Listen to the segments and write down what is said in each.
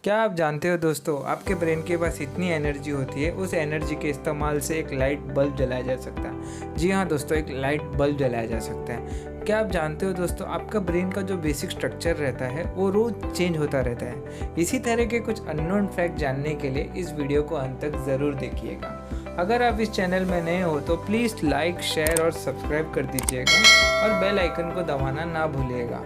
क्या आप जानते हो दोस्तों, आपके ब्रेन के पास इतनी एनर्जी होती है, उस एनर्जी के इस्तेमाल से एक लाइट बल्ब जलाया जा सकता है। जी हाँ दोस्तों, एक लाइट बल्ब जलाया जा सकता है। क्या आप जानते हो दोस्तों, आपका ब्रेन का जो बेसिक स्ट्रक्चर रहता है वो रोज़ चेंज होता रहता है। इसी तरह के कुछ अननोन फैक्ट जानने के लिए इस वीडियो को अंत तक ज़रूर देखिएगा। अगर आप इस चैनल में नए हो तो प्लीज़ लाइक, शेयर और सब्सक्राइब कर दीजिएगा और बेल आइकन को दबाना ना भूलिएगा।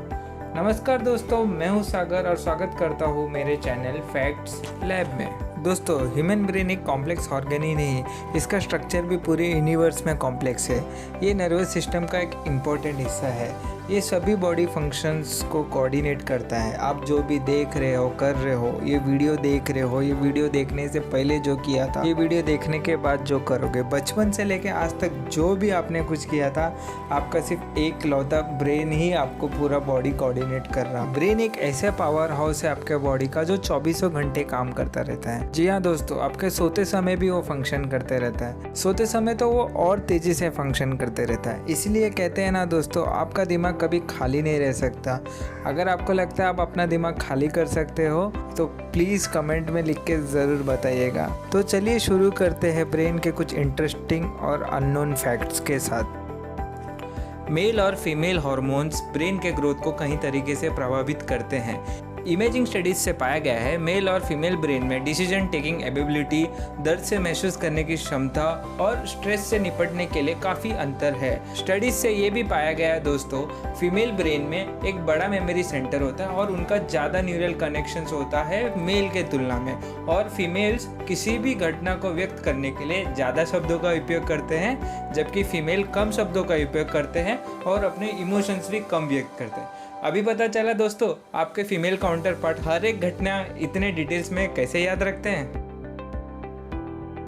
नमस्कार दोस्तों, मैं हूं सागर और स्वागत करता हूं मेरे चैनल फैक्ट्स लैब में। दोस्तों, ह्यूमन ब्रेन एक कॉम्प्लेक्स ऑर्गन ही नहीं, इसका स्ट्रक्चर भी पूरे यूनिवर्स में कॉम्प्लेक्स है। ये नर्वस सिस्टम का एक इम्पोर्टेंट हिस्सा है। ये सभी बॉडी फंक्शंस को कोऑर्डिनेट करता है। आप जो भी देख रहे हो, कर रहे हो, ये वीडियो देख रहे हो, ये वीडियो देखने से पहले जो किया था, ये वीडियो देखने के बाद जो करोगे, बचपन से लेके आज तक जो भी आपने कुछ किया था, आपका सिर्फ एक लौता ब्रेन ही आपको पूरा बॉडी कोऑर्डिनेट कर रहा है। ब्रेन एक ऐसा पावर हाउस है आपके बॉडी का जो 24 घंटे काम करता रहता है। जी हाँ दोस्तों, आपके सोते समय भी वो फंक्शन करते रहता है। सोते समय तो वो और तेजी से फंक्शन करते रहता है। इसलिए कहते हैं ना दोस्तों, आपका दिमाग कभी खाली नहीं रह सकता। अगर आपको लगता है आप अपना दिमाग खाली कर सकते हो तो प्लीज़ कमेंट में लिख के ज़रूर बताइएगा। तो चलिए शुरू करते हैं ब्रेन के कुछ इंटरेस्टिंग और अननोन फैक्ट्स के साथ। मेल और फीमेल हार्मोन्स ब्रेन के ग्रोथ को कई तरीके से प्रभावित करते हैं। इमेजिंग स्टडीज से पाया गया है मेल और फीमेल ब्रेन में डिसीजन टेकिंग एबिलिटी, दर्द से महसूस करने की क्षमता और स्ट्रेस से निपटने के लिए काफ़ी अंतर है। स्टडीज से ये भी पाया गया है दोस्तों, फीमेल ब्रेन में एक बड़ा मेमोरी सेंटर होता है और उनका ज़्यादा न्यूरल कनेक्शंस होता है मेल के तुलना में। और फीमेल्स किसी भी घटना को व्यक्त करने के लिए ज़्यादा शब्दों का उपयोग करते हैं, जबकि फीमेल कम शब्दों का उपयोग करते हैं और अपने इमोशंस भी कम व्यक्त करते हैं। अभी पता चला दोस्तों, आपके फीमेल काउंटर पार्ट हर एक घटना इतने डिटेल्स में कैसे याद रखते हैं।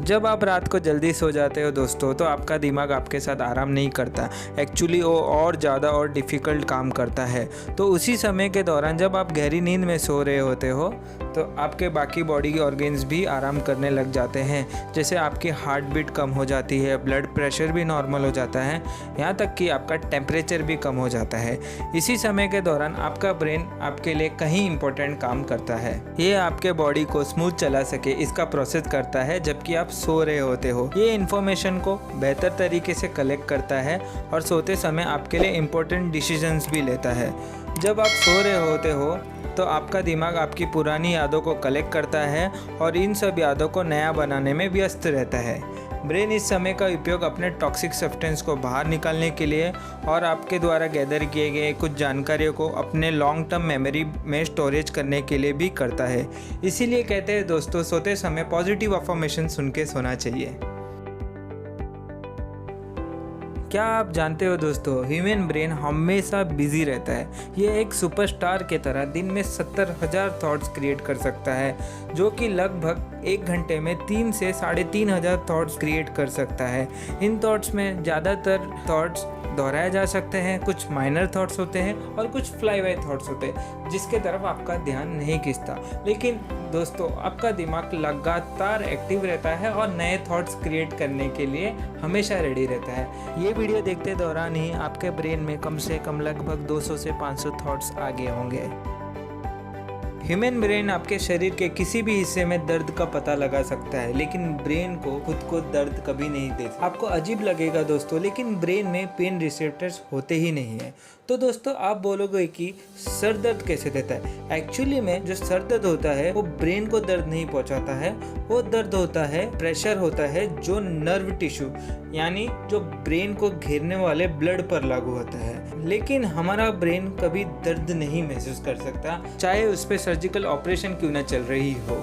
जब आप रात को जल्दी सो जाते हो दोस्तों, तो आपका दिमाग आपके साथ आराम नहीं करता। एक्चुअली वो और ज़्यादा और डिफ़िकल्ट काम करता है। तो उसी समय के दौरान जब आप गहरी नींद में सो रहे होते हो तो आपके बाकी बॉडी के ऑर्गन्स भी आराम करने लग जाते हैं। जैसे आपकी हार्ट बीट कम हो जाती है, ब्लड प्रेशर भी नॉर्मल हो जाता है, यहाँ तक कि आपका टेम्परेचर भी कम हो जाता है। इसी समय के दौरान आपका ब्रेन आपके लिए कहीं इंपॉर्टेंट काम करता है। ये आपके बॉडी को स्मूथ चला सके इसका प्रोसेस करता है जबकि आप सो रहे होते हो। ये इन्फॉर्मेशन को बेहतर तरीके से कलेक्ट करता है और सोते समय आपके लिए इम्पोर्टेंट डिसीजंस भी लेता है। जब आप सो रहे होते हो तो आपका दिमाग आपकी पुरानी यादों को कलेक्ट करता है और इन सब यादों को नया बनाने में व्यस्त रहता है। ब्रेन इस समय का उपयोग अपने टॉक्सिक सब्सटेंस को बाहर निकालने के लिए और आपके द्वारा गैदर किए गए कुछ जानकारियों को अपने लॉन्ग टर्म मेमोरी में स्टोरेज करने के लिए भी करता है। इसीलिए कहते हैं दोस्तों, सोते समय पॉजिटिव अफर्मेशन सुन के सोना चाहिए। क्या आप जानते हो दोस्तों, ह्यूमन ब्रेन हमेशा बिजी रहता है। ये एक सुपरस्टार के तरह दिन में 70,000 थॉट्स क्रिएट कर सकता है, जो कि लगभग 1 घंटे में 3 से 3,500 थॉट्स क्रिएट कर सकता है। इन थॉट्स में ज़्यादातर थॉट्स दोहराए जा सकते हैं, कुछ माइनर थॉट्स होते हैं और कुछ फ्लाई बाय थॉट्स होते हैं जिसके तरफ आपका ध्यान नहीं खिंचता। लेकिन दोस्तों, आपका दिमाग लगातार एक्टिव रहता है और नए थॉट्स क्रिएट करने के लिए हमेशा रेडी रहता है। ये वीडियो देखते दौरान ही आपके ब्रेन में कम से कम लगभग 200 से 500 थॉट्स आ गए होंगे। ह्यूमन ब्रेन आपके शरीर के किसी भी हिस्से में दर्द का पता लगा सकता है, लेकिन ब्रेन को खुद को दर्द कभी नहीं देता। आपको अजीब लगेगा दोस्तों, लेकिन ब्रेन में पेन रिसेप्टर्स होते ही नहीं है। तो दोस्तों, आप बोलोगे कि सर दर्द कैसे देता है। एक्चुअली में जो सर दर्द होता है वो ब्रेन को दर्द नहीं पहुंचाता है। वो दर्द होता है, प्रेशर होता है जो नर्व टिश्यू यानी जो ब्रेन को घेरने वाले ब्लड पर लागू होता है। लेकिन हमारा ब्रेन कभी दर्द नहीं महसूस कर सकता, चाहे उस पर सर्जिकल ऑपरेशन क्यों ना चल रही हो।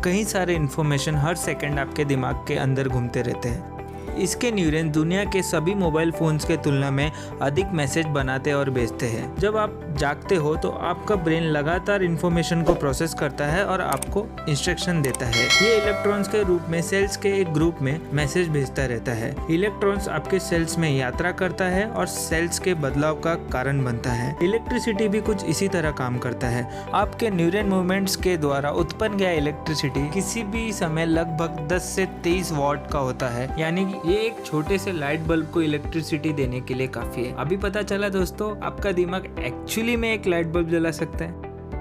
कई सारे इन्फॉर्मेशन हर सेकंड आपके दिमाग के अंदर घूमते रहते हैं। इसके न्यूरॉन दुनिया के सभी मोबाइल फोन्स के तुलना में अधिक मैसेज बनाते और भेजते हैं। जब आप जागते हो तो आपका ब्रेन लगातार इन्फॉर्मेशन को प्रोसेस करता है और आपको इंस्ट्रक्शन देता है। ये इलेक्ट्रॉन्स के रूप में सेल्स के एक ग्रुप में मैसेज भेजता रहता है। इलेक्ट्रॉन्स आपके सेल्स में यात्रा करता है और सेल्स के बदलाव का कारण बनता है। इलेक्ट्रिसिटी भी कुछ इसी तरह काम करता है। आपके न्यूरॉन मूवमेंट्स के द्वारा उत्पन्न गया इलेक्ट्रिसिटी किसी भी समय लगभग 10 से 23 वॉट का होता है, यानी ये एक छोटे से लाइट बल्ब को इलेक्ट्रिसिटी देने के लिए काफी है। अभी पता चला दोस्तों, आपका दिमाग एक्चुअली में एक लाइट बल्ब जला सकता है।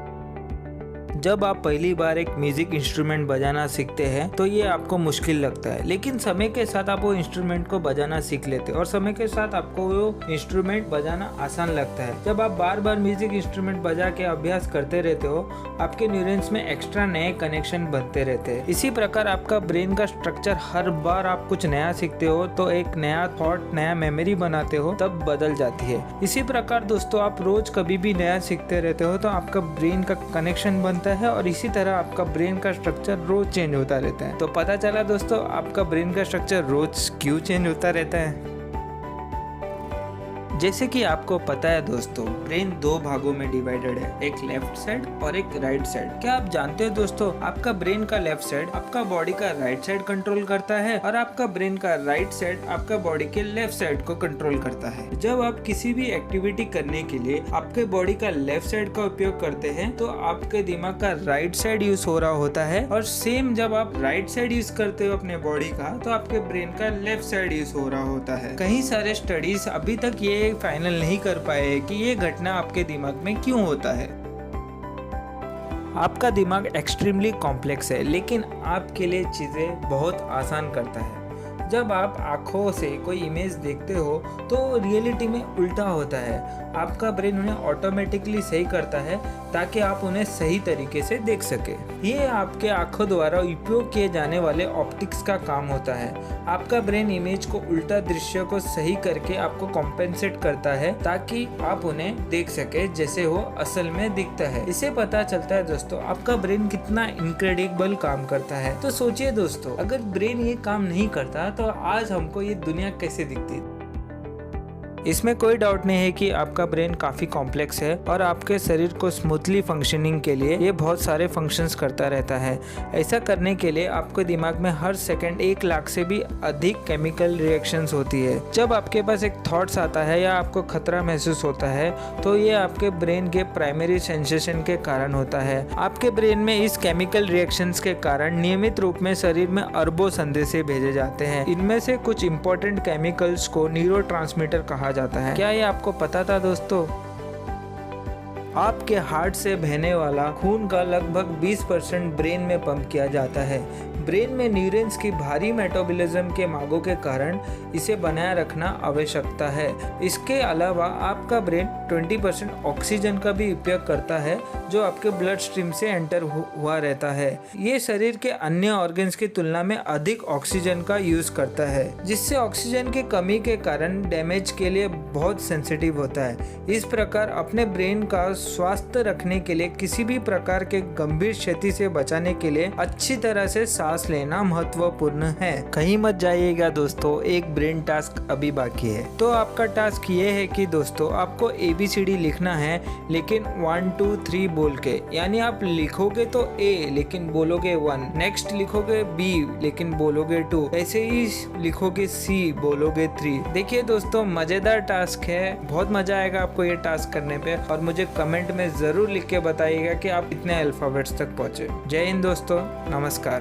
जब आप पहली बार एक म्यूजिक इंस्ट्रूमेंट बजाना सीखते हैं तो ये आपको मुश्किल लगता है, लेकिन समय के साथ आप वो इंस्ट्रूमेंट को बजाना सीख लेते हैं और समय के साथ आपको वो इंस्ट्रूमेंट बजाना आसान लगता है। जब आप बार बार म्यूजिक इंस्ट्रूमेंट बजा के अभ्यास करते रहते हो, आपके न्यूरॉन्स में एक्स्ट्रा नए कनेक्शन बनते रहते हैं। इसी प्रकार आपका ब्रेन का स्ट्रक्चर हर बार आप कुछ नया सीखते हो तो एक नया थॉट, नया मेमोरी बनाते हो, तब बदल जाती है। इसी प्रकार दोस्तों आप रोज कभी भी नया सीखते रहते हो तो आपका ब्रेन का कनेक्शन बनता है और इसी तरह आपका ब्रेन का स्ट्रक्चर रोज चेंज होता रहता है। तो पता चला दोस्तों आपका ब्रेन का स्ट्रक्चर रोज क्यों चेंज होता रहता है। जैसे कि आपको पता है दोस्तों, ब्रेन दो भागों में डिवाइडेड है, एक लेफ्ट साइड और एक राइट साइड। क्या आप जानते हो दोस्तों, आपका ब्रेन का लेफ्ट साइड आपका बॉडी का राइट साइड कंट्रोल करता है और आपका ब्रेन का राइट साइड आपका बॉडी के लेफ्ट साइड को कंट्रोल करता है। जब आप किसी भी एक्टिविटी करने के लिए आपके बॉडी का लेफ्ट साइड का उपयोग करते हैं तो आपके दिमाग का राइट साइड यूज हो रहा होता है, और सेम जब आप राइट साइड यूज करते हो अपने बॉडी का तो आपके ब्रेन का लेफ्ट साइड यूज हो रहा होता है। कई सारे स्टडीज अभी तक ये फाइनल नहीं कर पाए कि ये घटना आपके दिमाग में क्यों होता है। आपका दिमाग एक्सट्रीमली कॉम्प्लेक्स है, लेकिन आपके लिए चीजें बहुत आसान करता है। जब आप आंखों से कोई इमेज देखते हो तो रियलिटी में उल्टा होता है। आपका ब्रेन उन्हें ऑटोमेटिकली सही करता है ताकि आप उन्हें सही तरीके से देख सके। ये आपके आंखों द्वारा उपयोग किए जाने वाले ऑप्टिक्स का काम होता है। आपका ब्रेन इमेज को उल्टा दृश्य को सही करके आपको कॉम्पेंसेट करता है ताकि आप उन्हें देख सके जैसे वो असल में दिखता है। इससे पता चलता है दोस्तों आपका ब्रेन कितना इनक्रेडिबल काम करता है। तो सोचिए दोस्तों, अगर ब्रेन ये काम नहीं करता तो आज हमको ये दुनिया कैसे दिखती। इसमें कोई डाउट नहीं है कि आपका ब्रेन काफ़ी कॉम्प्लेक्स है और आपके शरीर को स्मूथली फंक्शनिंग के लिए ये बहुत सारे फंक्शंस करता रहता है। ऐसा करने के लिए आपके दिमाग में हर सेकंड 1 लाख से भी अधिक केमिकल रिएक्शंस होती है। जब आपके पास एक थॉट्स आता है या आपको खतरा महसूस होता है तो ये आपके ब्रेन के प्राइमरी सेंसेशन के कारण होता है। आपके ब्रेन में इस केमिकल रिएक्शंस के कारण नियमित रूप में शरीर में अरबों संदेशे भेजे जाते हैं। इनमें से कुछ इंपॉर्टेंट केमिकल्स को न्यूरोट्रांसमीटर कहा जाता है। क्या ये आपको पता था दोस्तों? आपके हार्ट से बहने वाला खून का लगभग 20% ब्रेन में पंप किया जाता है। ब्रेन में न्यूरॉन्स की भारी मेटाबॉलिज्म के मांगों के कारण इसे बनाए रखना आवश्यकता है। इसके अलावा आपका ब्रेन 20% ऑक्सीजन का भी उपयोग करता है जो आपके ब्लड स्ट्रीम से एंटर हुआ रहता है। ये शरीर के अन्य ऑर्गन्स की तुलना में अधिक ऑक्सीजन का यूज करता है, जिससे ऑक्सीजन की कमी के कारण डैमेज के लिए बहुत सेंसिटिव होता है। इस प्रकार अपने ब्रेन का स्वास्थ्य रखने के लिए, किसी भी प्रकार के गंभीर क्षति से बचाने के लिए अच्छी तरह से सांस लेना महत्वपूर्ण है। कहीं मत जाइएगा दोस्तों, एक ब्रेन टास्क अभी बाकी है। तो आपका टास्क ये है कि दोस्तों आपको ABCD लिखना है, लेकिन 1 2 3 बोल के। यानी आप लिखोगे तो A लेकिन बोलोगे 1, नेक्स्ट लिखोगे B लेकिन बोलोगे 2, ऐसे ही लिखोगे C बोलोगे 3। देखिए दोस्तों, मजेदार टास्क है, बहुत मजा आएगा आपको ये टास्क करने पे, और मुझे कमेंट में जरूर लिख के बताइएगा कि आप कितने अल्फाबेट्स तक पहुंचे। जय हिंद दोस्तों, नमस्कार।